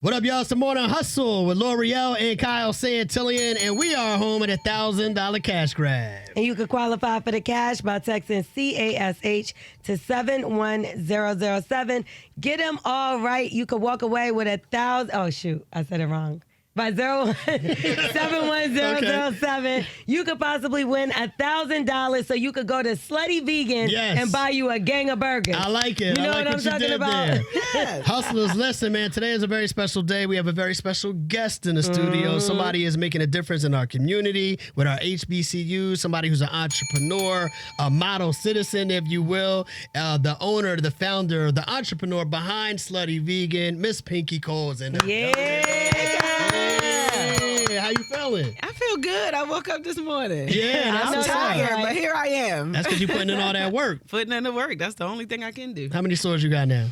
What up, y'all? It's the Morning Hustle with L'Oreal and Kyle Santillian, and we are home at $1,000 cash grab. And you can qualify for the cash by texting CASH to 71007. Get them all right. You could walk away with $1,000. Oh, shoot. I said it wrong. By 71007, you could possibly win $1,000 so you could go to Slutty Vegan and buy you a gang of burgers. I like it. You know I like what I'm talking about? Yes. Hustlers, listen, man, today is a very special day. We have a very special guest in the studio. Somebody is making a difference in our community with our HBCU, somebody who's an entrepreneur, a model citizen, if you will, the owner, the founder, the entrepreneur behind Slutty Vegan, Miss Pinky Cole's in there. Hey, how you feeling? I feel good. I woke up this morning. Yeah, I'm tired, but here I am. That's because you're putting in all that work. Putting in the work. That's the only thing I can do. How many stores you got now?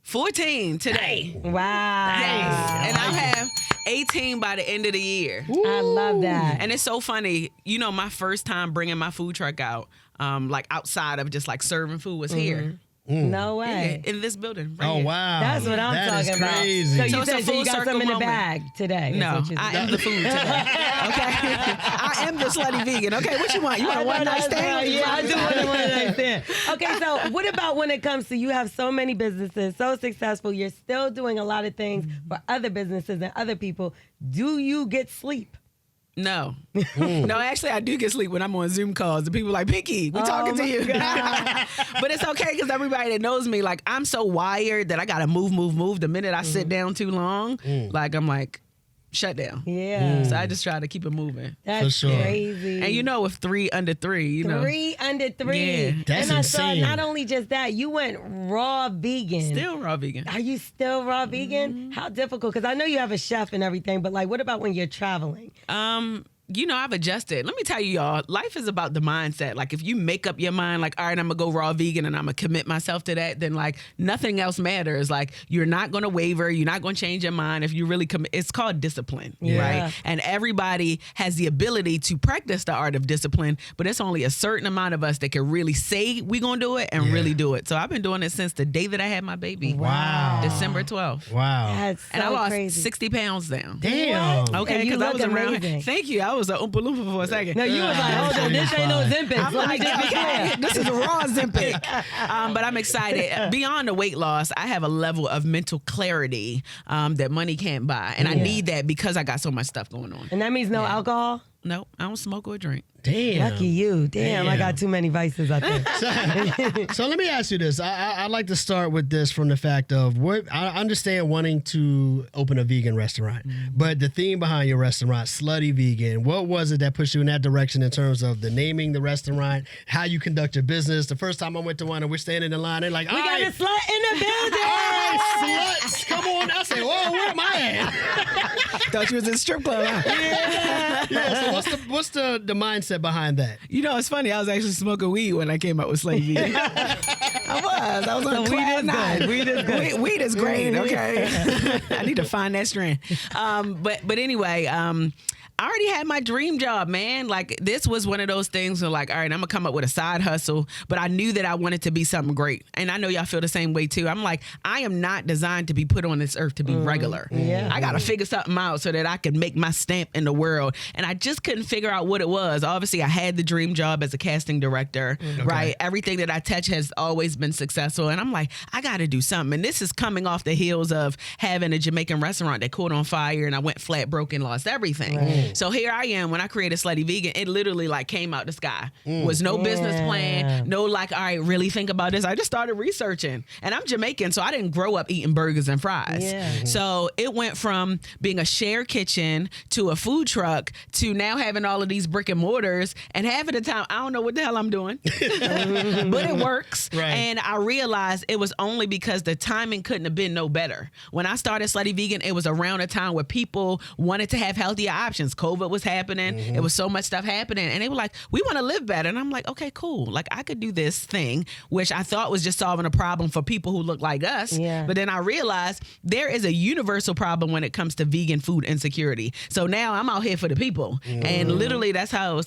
14 today. Wow. Nice. And I'll have 18 by the end of the year. I love that. And it's so funny. You know, my first time bringing my food truck out, like outside of just like serving food was here. No way. In this building. Right Oh, here. wow. That's what I'm talking about. Crazy. So you it's a said full you got circle some in the moment. bag today. No, I am the food today. Okay? I am the Slutty Vegan. Okay, what you want? You want a one-night stand? Yeah, I do want a one-night stand. Okay, so what about when it comes to you have so many businesses, so successful, you're still doing a lot of things for other businesses and other people. Do you get sleep? No. No, actually, I do get sleep when I'm on Zoom calls. The people are like, Pinky, we talking to you. But it's okay because everybody that knows me, like, I'm so wired that I got to move. The minute I sit down too long, like, I'm like, shut down. Yeah. So I just try to keep it moving. That's For sure. crazy. And you know, with 3 under 3, you know. 3 under 3. Yeah. That's and I insane. saw not only just that, you went raw vegan. Still raw vegan. Are you still raw vegan? How difficult? Because I know you have a chef and everything, but like, what about when you're traveling? You know, I've adjusted. Let me tell you, y'all, life is about the mindset. Like, if you make up your mind, like, all right, I'm going to go raw vegan and I'm going to commit myself to that, then, like, nothing else matters. Like, you're not going to waver. You're not going to change your mind if you really commit. It's called discipline, right? And everybody has the ability to practice the art of discipline, but it's only a certain amount of us that can really say we're going to do it and really do it. So I've been doing it since the day that I had my baby. Wow. December 12th. Wow. That's so And I lost crazy. 60 pounds down. Damn. Okay, And you because I look was around. amazing. Thank you. I was a Oompa Loompa for a second. No, you was like, hold on, this ain't no Ozempic. I'm Let me like, get you okay, clear. this is a raw Ozempic. But I'm excited. Beyond the weight loss, I have a level of mental clarity that money can't buy. And I need that because I got so much stuff going on. And that means no alcohol? No, I don't smoke or drink. Damn. Lucky you. Damn, I got too many vices, I think. So let me ask you this. I'd like to start with this from the fact of what I understand wanting to open a vegan restaurant, but the theme behind your restaurant, Slutty Vegan, what was it that pushed you in that direction in terms of the naming the restaurant, how you conduct your business? The first time I went to one and we're standing in line, they're like, We got a slut in the building. all right, sluts, come on. I say, whoa, where am I at? Thought you was in a strip club. Huh? Yeah, so what's the mindset behind that? You know, it's funny. I was actually smoking weed when I came out with Slutty Vegan. I was on cloud nine. Weed is good. Weed is great. Okay, I need to find that strand. But anyway, I already had my dream job, man. Like, this was one of those things where, like, all right, I'm gonna come up with a side hustle, but I knew that I wanted to be something great. And I know y'all feel the same way too. I'm like, I am not designed to be put on this earth to be regular. Yeah. I gotta figure something out so that I can make my stamp in the world. And I just couldn't figure out what it was. Obviously, I had the dream job as a casting director, right? Everything that I touch has always been successful. And I'm like, I gotta do something. And this is coming off the heels of having a Jamaican restaurant that caught on fire and I went flat broke and lost everything. Right. So here I am. When I created Slutty Vegan, it literally like came out the sky. Was no business plan. No, like, all right, really think about this. I just started researching. And I'm Jamaican, so I didn't grow up eating burgers and fries. Yeah. So it went from being a shared kitchen to a food truck to now having all of these brick and mortars. And half of the time, I don't know what the hell I'm doing. But it works. Right. And I realized it was only because the timing couldn't have been no better. When I started Slutty Vegan, it was around a time where people wanted to have healthier options. COVID was happening. It was so much stuff happening. And they were like, we want to live better. And I'm like, okay, cool. Like I could do this thing, which I thought was just solving a problem for people who look like us. Yeah. But then I realized there is a universal problem when it comes to vegan food insecurity. So now I'm out here for the people. And literally that's how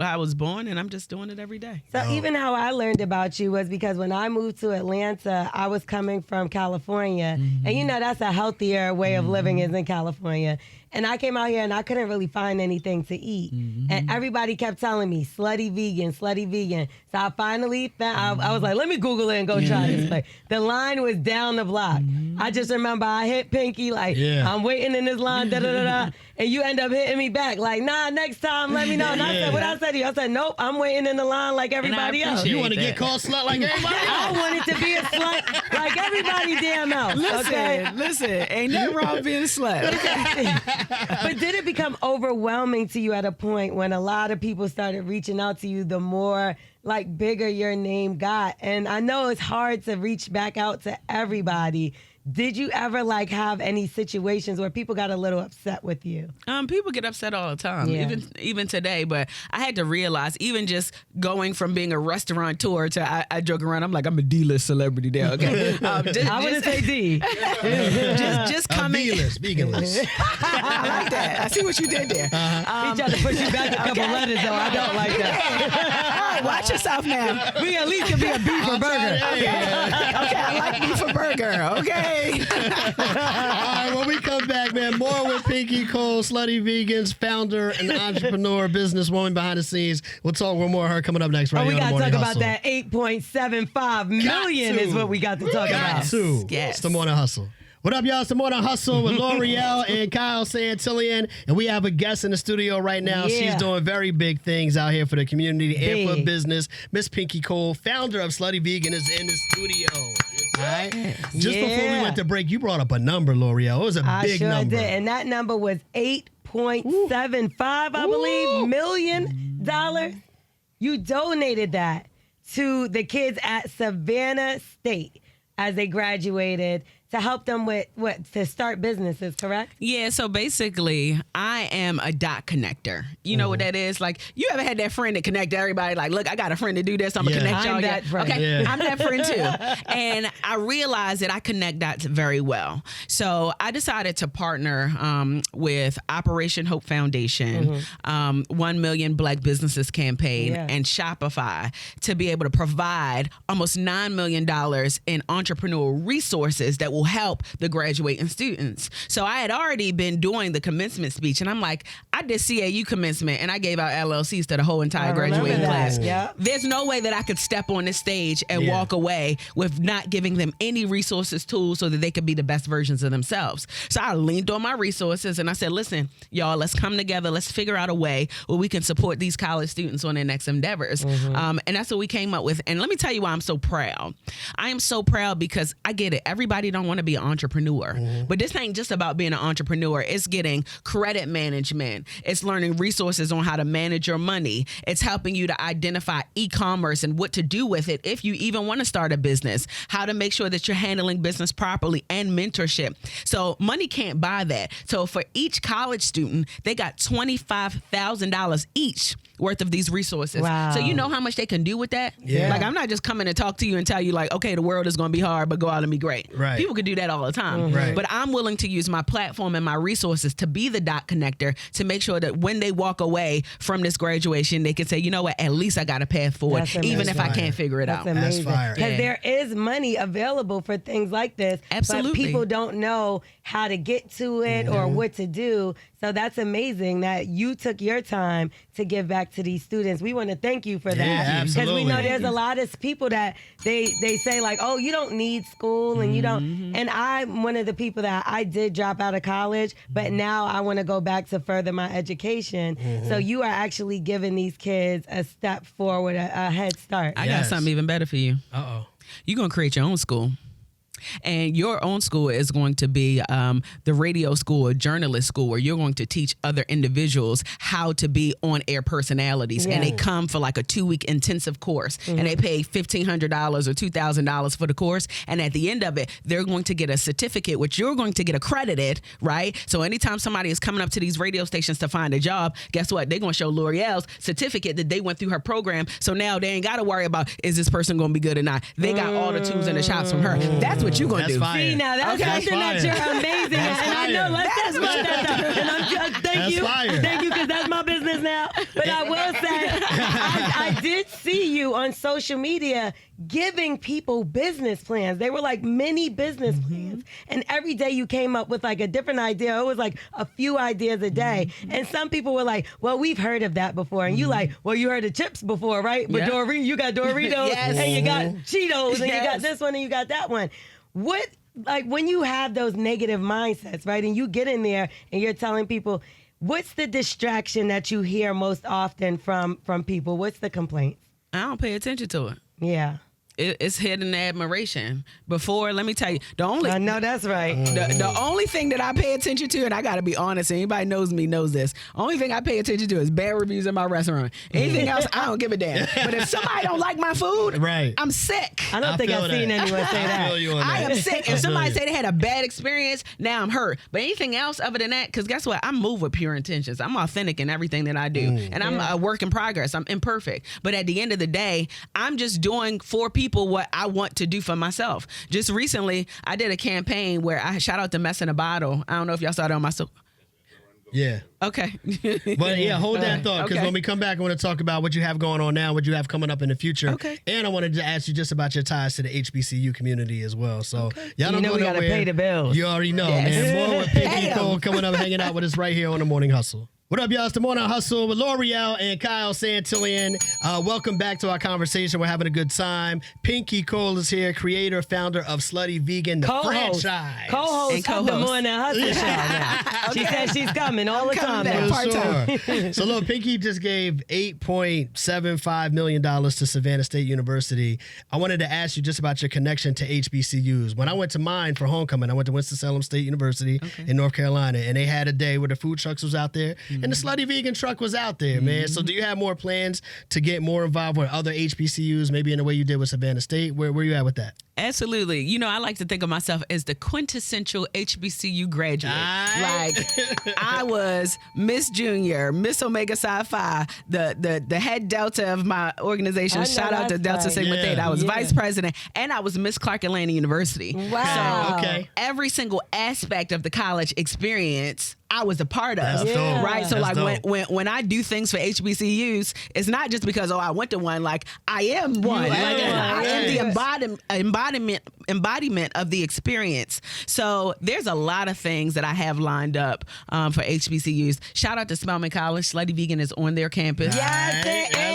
I was born, and I'm just doing it every day. So even how I learned about you was because when I moved to Atlanta, I was coming from California. And you know, that's a healthier way of living is in California. And I came out here and I couldn't really find anything to eat. And everybody kept telling me, slutty vegan, slutty vegan. So I finally found, I was like, let me Google it and go try this place. The line was down the block. I just remember I hit Pinky like, I'm waiting in this line, da-da-da-da. And you end up hitting me back like, nah, next time, let me know. And I said, what I said to you? I said, nope, I'm waiting in the line like everybody else. You want to get called slut like everybody else? I wanted to be a slut like everybody damn else. Listen, ain't nothing wrong with being a slut. But did it become overwhelming to you at a point when a lot of people started reaching out to you, the more like bigger your name got? And I know it's hard to reach back out to everybody. Did you ever like have any situations where people got a little upset with you? People get upset all the time, even today. But I had to realize, even just going from being a restaurateur to I joke around, I'm like, I'm a D-list celebrity there. Okay, I wouldn't say D. just coming. B-list, veganless. I like that. I see what you did there. He tried to push you back a couple letters, though. I don't like that. All right, watch yourself now. We at least can be a beef or burger. Okay, I like beef or burger. Okay. All right, when we come back, man, more with Pinky Cole, Slutty Vegans, founder and entrepreneur, businesswoman behind the scenes. We'll talk with more of her coming up next. Right we got to talk Hustle. about that $8.75 million is what we got to talk about. It's the Morning Hustle. What up, y'all? It's the Morning Hustle with L'Oreal and Kyle Santillion. And we have a guest in the studio right now. She's doing very big things out here for the community and for business. Miss Pinky Cole, founder of Slutty Vegan, is in the studio. All right. Just before we went to break, you brought up a number, L'Oreal. It was a big number. I did. And that number was $8.75, I believe, million. You donated that to the kids at Savannah State as they graduated to help them with to start businesses, correct? Yeah, so basically, I am a dot connector. You know what that is? Like, you ever had that friend that connect everybody? Like, look, I got a friend to do this. I'm going to connect y'all. I'm that friend. Okay, I'm that friend too. And I realized that I connect dots very well. So I decided to partner with Operation Hope Foundation, 1 Million Black Businesses Campaign, and Shopify to be able to provide almost $9 million in entrepreneurial resources that will help the graduating students. So I had already been doing the commencement speech, and I'm like, I did CAU commencement, and I gave out LLCs to the whole entire graduating class. There's no way that I could step on this stage and walk away with not giving them any resources, tools, so that they could be the best versions of themselves. So I leaned on my resources, and I said, listen, y'all, let's come together. Let's figure out a way where we can support these college students on their next endeavors. And that's what we came up with. And let me tell you why I'm so proud. I am so proud because I get it. Everybody don't want to be an entrepreneur. But this ain't just about being an entrepreneur. It's getting credit management. It's learning resources on how to manage your money. It's helping you to identify e-commerce and what to do with it if you even want to start a business, how to make sure that you're handling business properly, and mentorship. So money can't buy that. So for each college student, they got $25,000 each worth of these resources. Wow. So you know how much they can do with that? Like, I'm not just coming to talk to you and tell you like, okay, the world is going to be hard, but go out and be great. People could do that all the time. But I'm willing to use my platform and my resources to be the dot connector to make sure that when they walk away from this graduation, they can say, you know what, at least I got a path forward, even if I can't figure it out. That's fire. Because there is money available for things like this. Absolutely. But people don't know how to get to it or what to do. So that's amazing that you took your time to give back to these students. We want to thank you for that. Because we know there's a lot of people that they say like, oh, you don't need school and you don't. And I'm one of the people that I did drop out of college, but now I want to go back to further my education. So you are actually giving these kids a step forward, a head start. I got something even better for you. Uh-oh. You're going to create your own school. And your own school is going to be the radio school, a journalist school, where you're going to teach other individuals how to be on-air personalities. And they come for like a 2-week intensive course. And they pay $1,500 or $2,000 for the course. And at the end of it, they're going to get a certificate, which you're going to get accredited, right? So anytime somebody is coming up to these radio stations to find a job, guess what? They're going to show L'Oreal's certificate that they went through her program. So now they ain't got to worry about, is this person going to be good or not? They got all the tools and the chops from her. That's what you're going to do. Fire. See, now that's something that you're amazing at. And I know, let's talk about that though. And I'm just, thank you, because that's my business now. But I will say, I did see you on social media giving people business plans. They were like mini business plans. And every day you came up with like a different idea. It was like a few ideas a day. And some people were like, well, we've heard of that before. And you like, well, you heard of chips before, right? But you got Doritos and you got Cheetos and you got this one and you got that one. What, like when you have those negative mindsets, right? And you get in there and you're telling people, what's the distraction that you hear most often from people? What's the complaints? I don't pay attention to it. Yeah. It's hidden admiration. Before, let me tell you, the only I know that's right. The only thing that I pay attention to, and I got to be honest, anybody knows me knows this. Only thing I pay attention to is bad reviews in my restaurant. Anything else, I don't give a damn. But if somebody don't like my food, I'm sick. I don't think I've seen anyone say that. I am sick. If somebody say they had a bad experience, now I'm hurt. But anything else other than that, because guess what? I move with pure intentions. I'm authentic in everything that I do. And I'm a work in progress. I'm imperfect. But at the end of the day, I'm just doing for people what I want to do for myself. Just recently, I did a campaign where I shout out to Mess in a Bottle. I don't know if y'all saw it on my Yeah. Okay. But yeah, hold that thought, because when we come back, I want to talk about what you have going on now, what you have coming up in the future. Okay. And I wanted to ask you just about your ties to the HBCU community as well. So y'all don't You know go we gotta nowhere. pay the bills. You already know, man. More with Pinky Cole coming up, hanging out with us right here on The Morning Hustle. What up, y'all? It's The Morning Hustle with L'Oreal and Kyle Santillian. Welcome back to our conversation. We're having a good time. Pinky Cole is here, creator, founder of Slutty Vegan, the franchise. Co-host of The Morning Hustle show now. She says she's coming all the time now. Sure. So look, Pinky just gave $8.75 million to Savannah State University. I wanted to ask you just about your connection to HBCUs. When I went to mine for homecoming, I went to Winston-Salem State University in North Carolina, and they had a day where the food trucks was out there. And the Slutty Vegan truck was out there, man. So do you have more plans to get more involved with other HBCUs, maybe in the way you did with Savannah State? Where you at with that? Absolutely. You know, I like to think of myself as the quintessential HBCU graduate. Like, I was Miss Junior, Miss Omega Psi Phi, the head Delta of my organization. Shout out to Delta Sigma Theta. I was vice president, and I was Miss Clark Atlanta University. Wow. So every single aspect of the college experience, I was a part of. That's dope. Right? So That's like dope. when I do things for HBCUs, it's not just because, I went to one. Like, I am one. You Like, are. I am the embodiment of the experience. So there's a lot of things that I have lined up for HBCUs. Shout out to Spelman College. Slutty Vegan is on their campus. Yes, it is.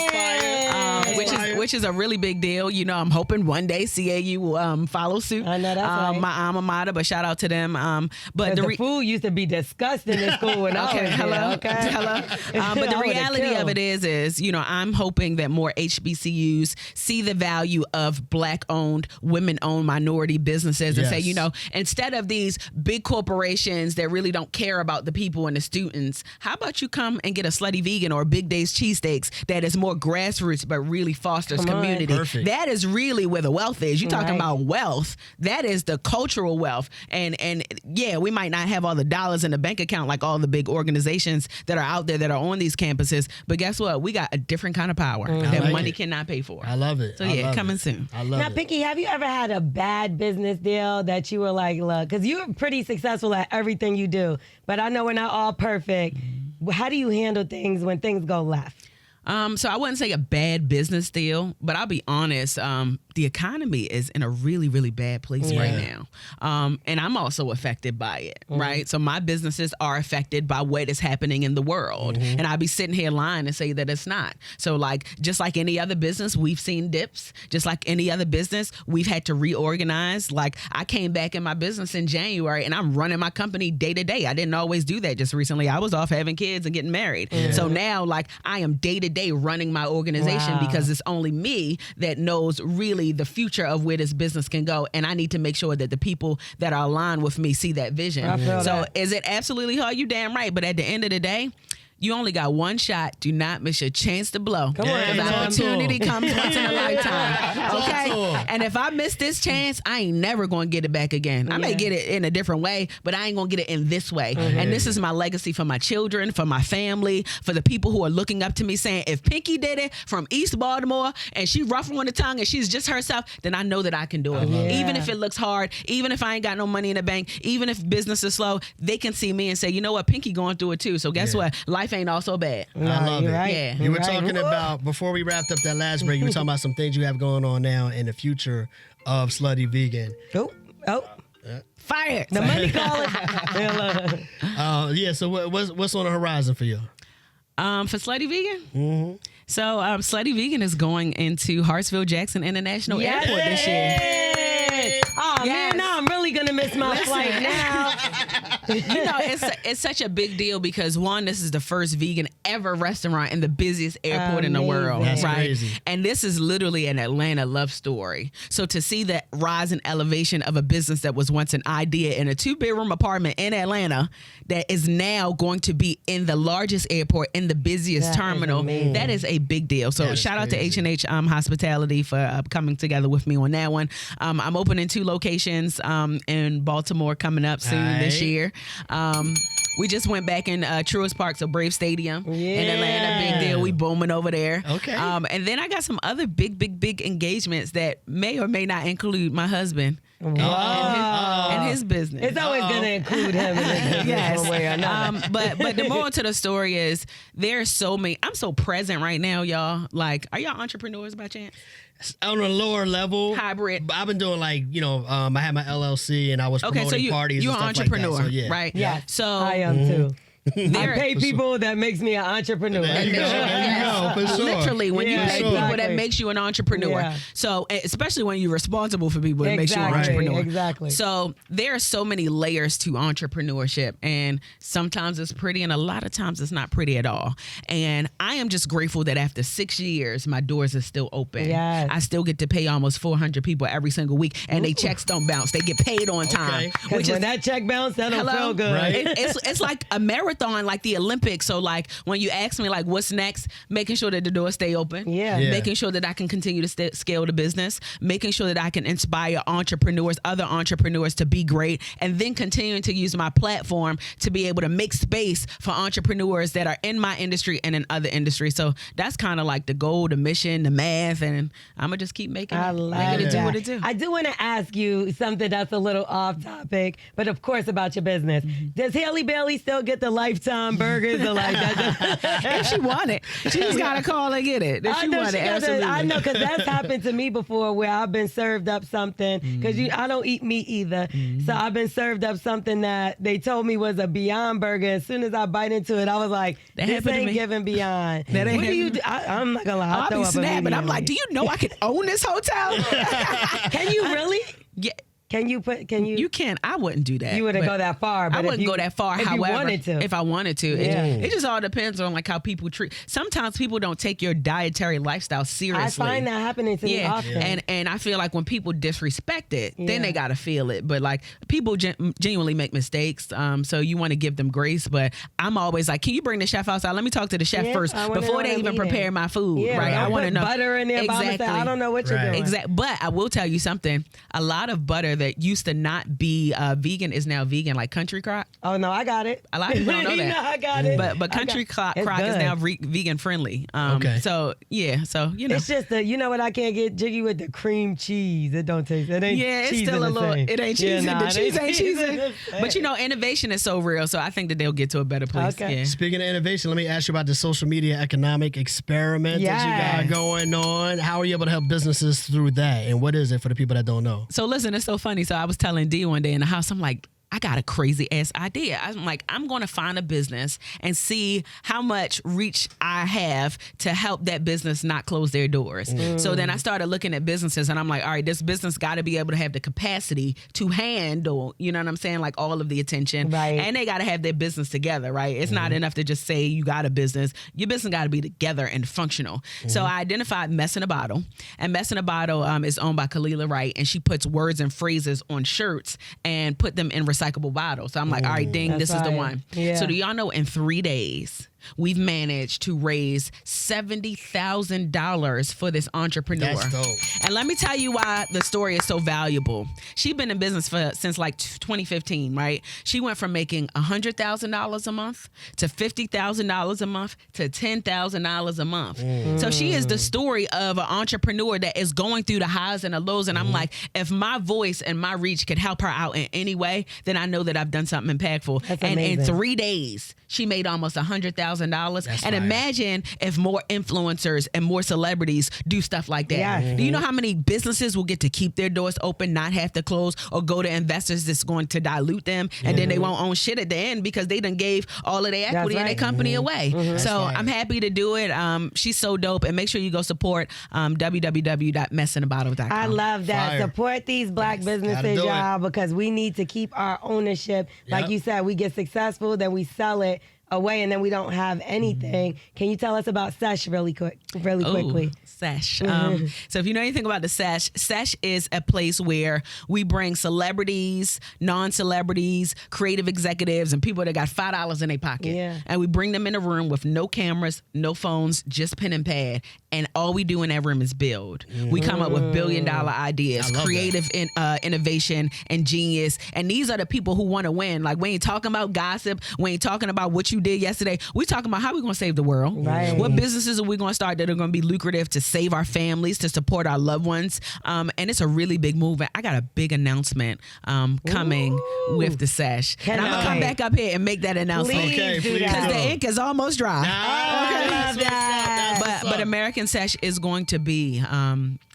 Which is a really big deal. You know, I'm hoping one day CAU will follow suit. I know that's right. My alma mater, but shout out to them. But the food used to be disgusting in school when I was there. Hello. But the I would've reality of killed. it is, I'm hoping that more HBCUs see the value of Black-owned, women-owned minority businesses and say, instead of these big corporations that really don't care about the people and the students, how about you come and get a Slutty Vegan or Big Days cheesesteaks that is more grassroots but really fosters community. Perfect. That is really where the wealth is. You're talking about wealth. That is the cultural wealth. And yeah, we might not have all the dollars in the bank account like all the big organizations that are out there that are on these campuses, but guess what? We got a different kind of power that money cannot pay for. I love it. So coming soon. I love Now, it. Pinky, have you ever had a bad business deal that you were like, look, because you're pretty successful at everything you do, but I know we're not all perfect. How do you handle things when things go left? So I wouldn't say a bad business deal, but I'll be honest, the economy is in a really, really bad place right now. And I'm also affected by it, right? So my businesses are affected by what is happening in the world. And I'll be sitting here lying and say that it's not. So like, just like any other business, we've seen dips. Just like any other business, we've had to reorganize. Like, I came back in my business in January and I'm running my company day to day. I didn't always do that just recently. I was off having kids and getting married. So now, like, I am day to day running my organization Wow. because it's only me that knows really the future of where this business can go. And I need to make sure that the people that are aligned with me see that vision. I feel So that. is it absolutely hard? You damn right. But at the end of the day, you only got one shot. Do not miss your chance to blow. Come on, Yeah, Because talk opportunity to 'em. comes once in a lifetime. Talk to Okay? 'em. And if I miss this chance, I ain't never going to get it back again. I may Yeah. get it in a different way, but I ain't going to get it in this way. And this is my legacy for my children, for my family, for the people who are looking up to me saying, if Pinky did it from East Baltimore and she rough on the tongue and she's just herself, then I know that I can do it. it. Even Yeah. if it looks hard, even if I ain't got no money in the bank, even if business is slow, they can see me and say, you know what, Pinky going through it too. So guess what? Life ain't all so bad. I love you're it. right. Yeah. You You're were right. talking Woo! about, before we wrapped up that last break, you were talking about some things you have going on now in the future of Slutty Vegan. Oh, Fired. the money calling. Yeah, so what's on the horizon for you? For Slutty Vegan? So Slutty Vegan is going into Hartsville-Jackson International Yes. Airport this year. Oh Yes. man, now I'm really gonna miss my flight now. You know, it's such a big deal because one, this is the first vegan ever restaurant in the busiest airport in the world, Amazing. That's right? crazy. And this is literally an Atlanta love story. So to see that rise and elevation of a business that was once an idea in a 2-bedroom apartment in Atlanta that is now going to be in the largest airport in the busiest That is terminal, amazing. that is a big deal. So That is shout out to crazy. H&H Hospitality for coming together with me on that one. I'm opening 2 locations in Baltimore coming up soon this Aight. year. We just went back in Truist Park, so Brave Stadium in Atlanta. Big deal. We booming over there. Okay. And then I got some other big engagements that may or may not include my husband and his business. It's always gonna include him in this Yes. one way or another. But the moral to the story is there's so many. I'm so present right now, y'all. Like, are y'all entrepreneurs by chance? On a lower level, Hybrid. I've been doing I had my LLC and I was Okay, promoting so parties. you're and an stuff like that, entrepreneur, so yeah. right? Yes, So I am too. I there- pay people that makes me an entrepreneur. There you go. There you go. For sure. Literally, when Yeah, you pay sure. people, that exactly. makes you an entrepreneur. Yeah. So, especially when you're responsible for people, it makes you an Exactly, entrepreneur. exactly. So, there are so many layers to entrepreneurship, and sometimes it's pretty, and a lot of times it's not pretty at all. And I am just grateful that after 6 years, my doors are still open. Yes. I still get to pay almost 400 people every single week, and they checks don't bounce. They get paid on time, Okay. Because when that check bounce, that don't feel good. Right. It's like a marathon, like the Olympics. So like when you ask me like what's next, making sure that the doors stay open, Yeah. making sure that I can continue to scale the business, making sure that I can inspire entrepreneurs, other entrepreneurs to be great, and then continuing to use my platform to be able to make space for entrepreneurs that are in my industry and in other industries. So that's kind of like the goal, the mission, the math, and I'm gonna just keep making I it, love making it do that. what it do. I do want to ask you something that's a little off topic, but of course about your business. Does Haley Bailey still get the Lifetime burgers or like that? If she want it, she just gotta call and get it. If I she know want she it, got absolutely. I know because that's happened to me before where I've been served up something because I don't eat meat either. So I've been served up something that they told me was a Beyond Burger. As soon as I bite into it, I was like, That this happened to ain't me. giving Beyond. That ain't What do you happened do? I'm not gonna lie. I'll throw be up snapping. I'm like, do immediately. you know I could own this hotel? Can you really? Yeah, Can you? you can. I wouldn't do that. You wouldn't but go that far. But I if wouldn't you- go that far. If However, you wanted to. if I wanted to, Yeah. it just all depends on like how people treat. Sometimes people don't take your dietary lifestyle seriously. I find that happening to me Yeah, often. and I feel like when people disrespect it, then Yeah. they gotta feel it. But like people genuinely make mistakes, so you want to give them grace. But I'm always like, can you bring the chef outside? Let me talk to the chef Yeah, first I wanna know before what they I'm even eating. prepare my food. Yeah, right? don't I want to put know butter in there by mistake. I don't know what you're Right. doing. Exactly. But I will tell you something. A lot of butter that used to not be vegan is now vegan, like Country Crock. Oh no, I got it. A lot of people don't know that. I got it. But I Country got- Crock it's is good. now vegan friendly. Okay. So yeah. So you know. It's just you know what I can't get jiggy with the cream cheese. It don't taste. It ain't. Yeah, it's cheese still a in the little. same. It ain't Yeah, cheesy. nah, The it cheese ain't cheese in cheesy. the But same. innovation is so real. So I think that they'll get to a better place. Okay. Yeah. Speaking of innovation, let me ask you about the social media economic experiment that you Yes. got going on. How are you able to help businesses through that? And what is it for the people that don't know? So listen, it's so funny. So I was telling D one day in the house, I'm like, I got a crazy ass idea. I'm like, I'm going to find a business and see how much reach I have to help that business not close their doors. So then I started looking at businesses and I'm like, all right, this business got to be able to have the capacity to handle, you know what I'm saying? Like all of the attention. Right. And they got to have their business together, right? It's not enough to just say you got a business. Your business got to be together and functional. So I identified Mess in a Bottle. And Mess in a Bottle is owned by Kalila Wright, and she puts words and phrases on shirts and put them in recyclable bottles. So I'm like, all right, ding, That's this is the right. one. Yeah. So do y'all know in 3 days, we've managed to raise $70,000 for this entrepreneur. That's dope. And let me tell you why the story is so valuable. She's been in business since like 2015, right? She went from making $100,000 a month to $50,000 a month to $10,000 a month. So she is the story of an entrepreneur that is going through the highs and the lows. And I'm like, if my voice and my reach could help her out in any way, then I know that I've done something impactful. That's and in amazing. 3 days, she made almost $100,000. That's And fire. imagine if more influencers and more celebrities do stuff like that. Yes. Do you know how many businesses will get to keep their doors open, not have to close, or go to investors that's going to dilute them, and then they won't own shit at the end because they done gave all of their equity in their right. company away. So fire. I'm happy to do it. She's so dope. And make sure you go support www.messinabottle.com. I love that. Fire. Support these black Gotta businesses, do it. y'all, because we need to keep our ownership. Like Yep. you said, we get successful, then we sell it away, and then we don't have anything. Can you tell us about Sesh really quickly? Sesh. So if you know anything about the Sesh is a place where we bring celebrities, non-celebrities, creative executives, and people that got $5 in their pocket. Yeah. And we bring them in a room with no cameras, no phones, just pen and pad. And all we do in that room is build. We come up with billion-dollar ideas, I love creative innovation, and genius. And these are the people who want to win. Like, we ain't talking about gossip. We ain't talking about what you did yesterday. We talking about how we going to save the world. Right. What businesses are we going to start that are going to be lucrative to save our families, to support our loved ones. And it's a really big move. I got a big announcement coming with the Sesh. And I'm going to come Cannot back up here and make that announcement. Please Okay, do please that. Because the do. ink is almost dry. I love that. But American Sesh is going to be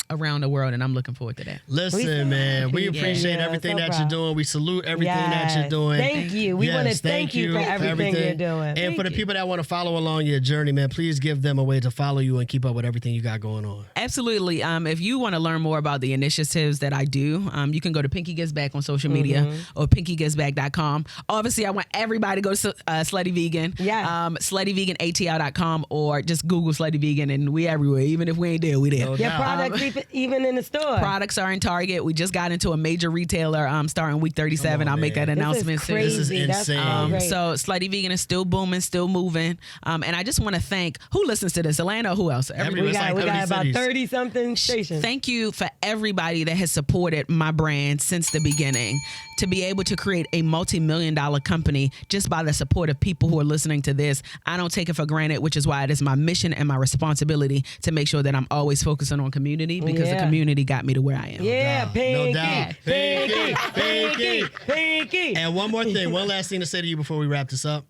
around the world, and I'm looking forward to that. Listen, man, we Yeah. appreciate Yeah, everything so that proud. you're doing. We salute everything that you're Yes. doing. Thank you. We want to Yes, thank you for everything you're doing. And Thank for the you. people that want to follow along your journey, man, please give them a way to follow you and keep up with everything you got going on. Absolutely. If you want to learn more about the initiatives that I do, you can go to Pinky Gives Back on social media or pinkygivesback.com. Obviously, I want everybody to go to Slutty Vegan. Yes. SluttyVeganATL.com, or just Google Slutty Vegan, and we everywhere. Even if we ain't there, we there. No Your doubt. products even in the store. Products are in Target. We just got into a major retailer starting week 37. Come on, I'll make that man. announcement This soon. is This is crazy. That's insane. great. So Slutty Vegan is still booming, still moving. And I just want to thank, who listens to this? Atlanta or who else? Everybody. we got, It's like 30 about cities. 30 something stations. Thank you for everybody that has supported my brand since the beginning. To be able to create a multi-million-dollar company just by the support of people who are listening to this, I don't take it for granted, which is why it is my mission and my responsibility to make sure that I'm always focusing on community, because the Yeah. community got me to where I am. Yeah, doubt. Pinky. No doubt. Pinky. Pinky. Pinky. And one more thing, one last thing to say to you before we wrap this up.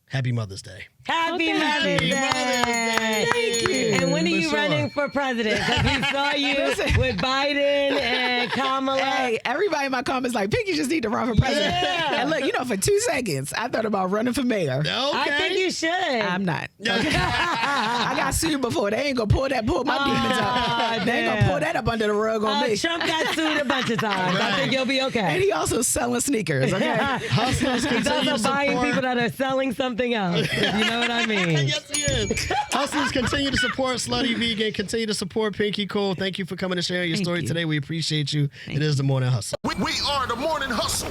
Happy Mother's Day. Happy Mother's Day. Thank you. And when are For you sure. running for president? Because we saw you with Biden and Kamala. Hey, everybody in my comments like, Pinky just need to run for president. Yeah. And look, for 2 seconds, I thought about running for mayor. Okay. I think you should. I'm not. I got sued before. They ain't gonna pull my demons up. They ain't gonna pull that up under the rug on me. Trump got sued a bunch of times. I Right. think you'll be okay. And he also selling sneakers. Okay. Hustlers He's continue also to buying support. people that are selling something else. If you know what I mean. Yes, he is. Hustlers continue to support Slutty Vegan. Continue to support Pinky Cole. Thank you for coming and sharing your Thank story you. today. We appreciate you. It is the Morning Hustle. We are the Morning Hustle.